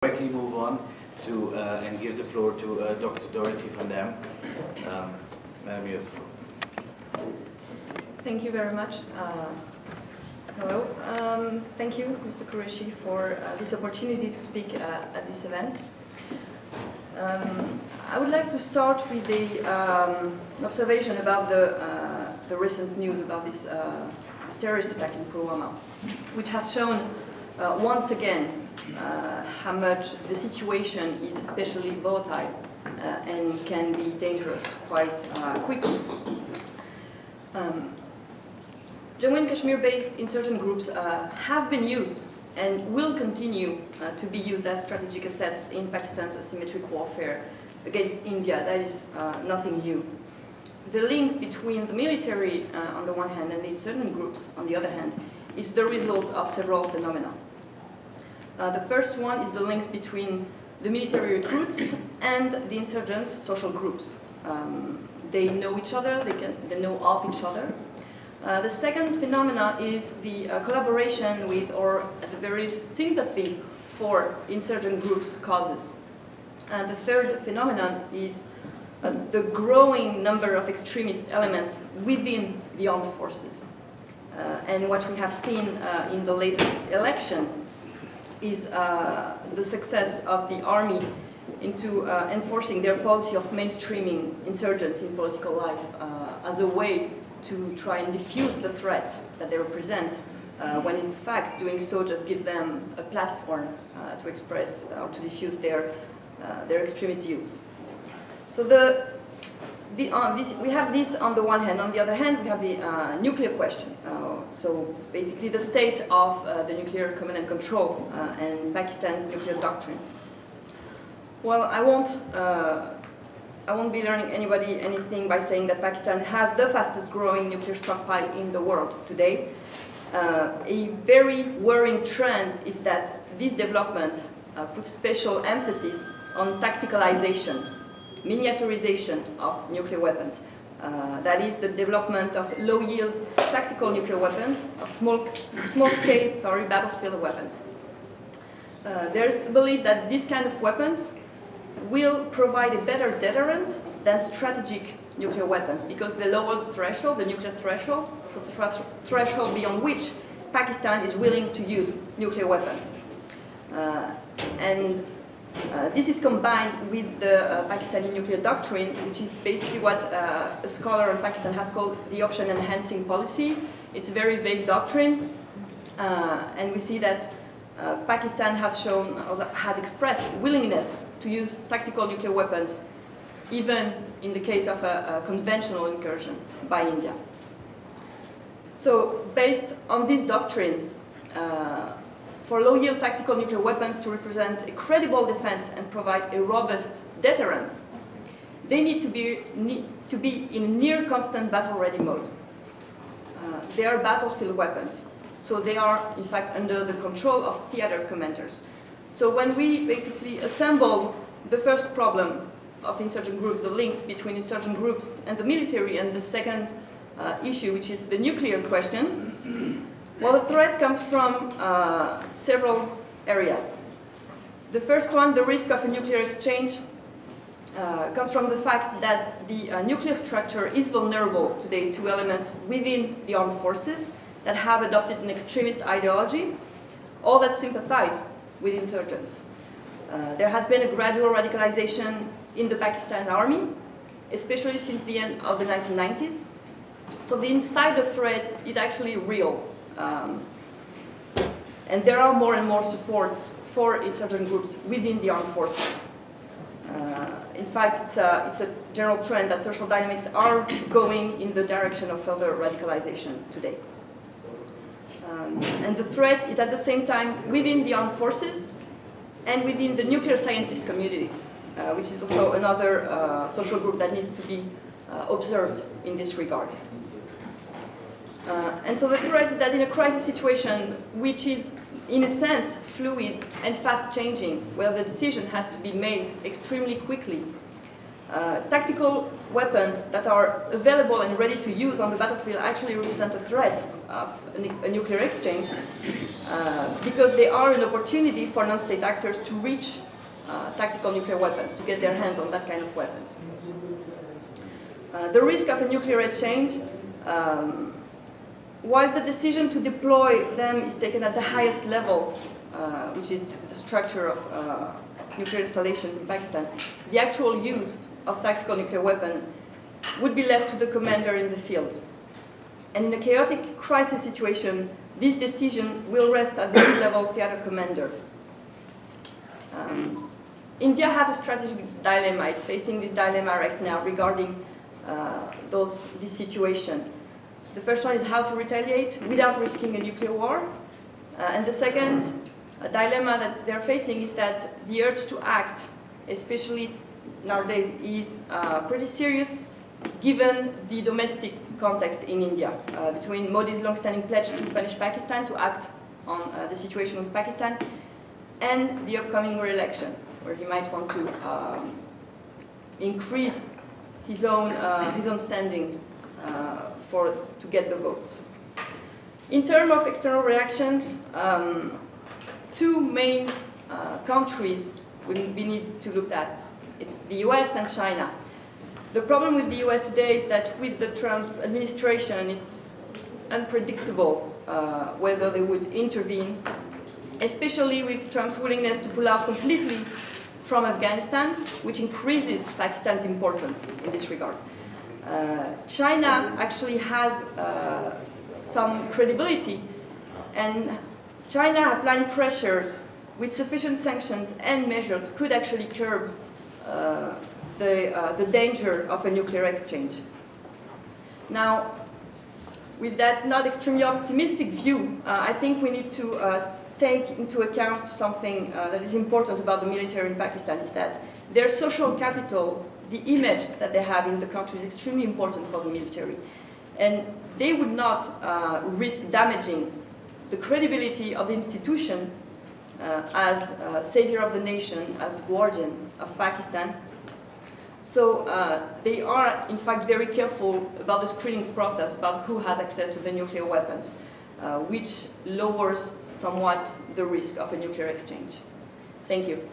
Directly move on to and give the floor to Dr. Dorothée Vandamme. Madam, you have the floor. Thank you very much. Hello. Thank you, Mr. Qureshi, for this opportunity to speak at this event. I would like to start with an observation about the recent news about this terrorist attack in Pulwama, which has shown once again how much the situation is especially volatile and can be dangerous quite quickly. Jammu and Kashmir-based insurgent groups have been used and will continue to be used as strategic assets in Pakistan's asymmetric warfare against India. That is nothing new. The links between the military on the one hand and the insurgent groups on the other hand is the result of several phenomena. The first one is the links between the military recruits and the insurgents' social groups. They know each other, they know of each other. The second phenomena is the collaboration with, or at the very least, sympathy for insurgent groups' causes. The third phenomenon is the growing number of extremist elements within the armed forces. And what we have seen in the latest elections is the success of the army into enforcing their policy of mainstreaming insurgents in political life as a way to try and diffuse the threat that they represent, when in fact doing so just give them a platform to express or to diffuse their extremist views. So we have this on the one hand. On the other hand, we have the nuclear question. So basically the state of the nuclear command and control and Pakistan's nuclear doctrine. Well, I won't be learning anybody anything by saying that Pakistan has the fastest growing nuclear stockpile in the world today. A very worrying trend is that this development puts special emphasis on tacticalization, miniaturisation of nuclear weapons. That is the development of low-yield tactical nuclear weapons, of small-scale battlefield weapons. There's a belief that this kind of weapons will provide a better deterrent than strategic nuclear weapons because they lower the threshold, the nuclear threshold, so the threshold beyond which Pakistan is willing to use nuclear weapons. This is combined with the Pakistani nuclear doctrine, which is basically what a scholar in Pakistan has called the option enhancing policy. It's a very vague doctrine, and we see that Pakistan has expressed willingness to use tactical nuclear weapons, even in the case of a conventional incursion by India. So, based on this doctrine, for low-yield tactical nuclear weapons to represent a credible defense and provide a robust deterrence, they need to be in a near constant battle-ready mode. They are battlefield weapons, so they are in fact under the control of theater commanders. So when we basically assemble the first problem of insurgent groups, the links between insurgent groups and the military, and the second issue, which is the nuclear question, well, the threat comes from several areas. The first one, the risk of a nuclear exchange, comes from the fact that the nuclear structure is vulnerable today to elements within the armed forces that have adopted an extremist ideology or that sympathize with insurgents. There has been a gradual radicalization in the Pakistan army, especially since the end of the 1990s. So the insider threat is actually real. And there are more and more supports for insurgent groups within the armed forces. In fact, it's a general trend that social dynamics are going in the direction of further radicalization today. And the threat is at the same time within the armed forces and within the nuclear scientist community, which is also another social group that needs to be observed in this regard. And so the threat is that in a crisis situation, which is in a sense fluid and fast changing, where the decision has to be made extremely quickly, Tactical weapons that are available and ready to use on the battlefield actually represent a threat of a nuclear exchange because they are an opportunity for non-state actors to reach tactical nuclear weapons, to get their hands on that kind of weapons. The risk of a nuclear exchange, while the decision to deploy them is taken at the highest level, which is the structure of nuclear installations in Pakistan, the actual use of tactical nuclear weapon would be left to the commander in the field. And in a chaotic crisis situation, this decision will rest at the mid-level theater commander. India has a strategic dilemma. It's facing this dilemma right now regarding this situation. The first one is how to retaliate without risking a nuclear war. And the second dilemma that they're facing is that the urge to act, especially nowadays, is pretty serious given the domestic context in India, between Modi's long-standing pledge to punish Pakistan, to act on the situation with Pakistan, and the upcoming re-election, where he might want to increase his own standing to get the votes. In terms of external reactions, two main countries we need to look at. It's the US and China. The problem with the US today is that with the Trump's administration, it's unpredictable whether they would intervene, especially with Trump's willingness to pull out completely from Afghanistan, which increases Pakistan's importance in this regard. China actually has some credibility, and China applying pressures with sufficient sanctions and measures could actually curb the danger of a nuclear exchange. Now, with that not extremely optimistic view, I think we need to take into account something that is important about the military in Pakistan, is that their social capital, the image that they have in the country, is extremely important for the military. And they would not risk damaging the credibility of the institution as savior of the nation, as guardian of Pakistan. So they are, in fact, very careful about the screening process, about who has access to the nuclear weapons, which lowers somewhat the risk of a nuclear exchange. Thank you.